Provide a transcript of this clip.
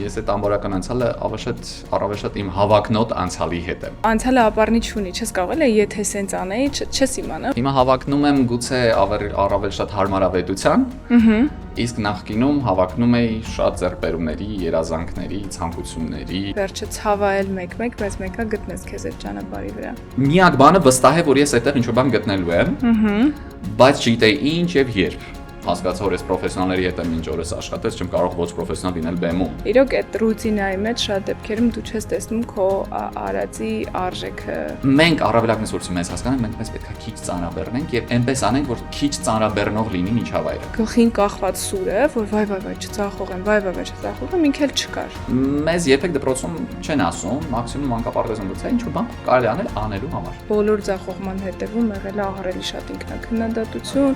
Ես այդ ամբողջական անցյալը առավել շատ իմ հավակնոտ անցյալի հետ եմ։ Անցյալը ապառնի չունի, չես կարող էլի եթե սենց անեի, չես իմանա։ Հիմա հավակնում եմ գուցե առավել շատ հարմարավետության, իսկ նախկինում հավակնում էի շատ ձեռքբերումների, երազանքների, ցանկությունների։ Վերջը ցավայել մեկ-մեկ, բայց մեկը գտնես քեզ այդ ճանապարհի վրա։ Միակ բանը վստահ է, որ ես այդտեղ ինչ-որ բան գտնելու եմ, բայց չգիտեի ինչ եւ երբ։ Հասկացա, որ ես պրոֆեսիոնալների հետ եմ մինչ օրս աշխատել, չեմ կարող ոչ պրոֆեսիոնալ լինել բեմում։ Իրոք այդ ռուտինայի մեջ շատ դեպքերում դու չես տեսնում քո արածի արժեքը։ Մենք առավելագույնս որ մեզ հասկանանք, մենք մեզ պետքա քիչ ծանրաբեռնենք եւ այնպես անենք, որ քիչ ծանրաբեռնող լինի միջավայրը։ Գլխին կախված սուրը, որ վայ չծախող եմ, վայ չծախող եմ, ինքն էլ չկար։ Մեզ երբեք դպրոցում չեն ասում, մաքսիմում մանկապարտեզում գուցե ինչ-որ բան կարելի անելու համար։ Բոլոր ձախողման հետևում եղել է ահռելի շատ ինքնաքննադատություն,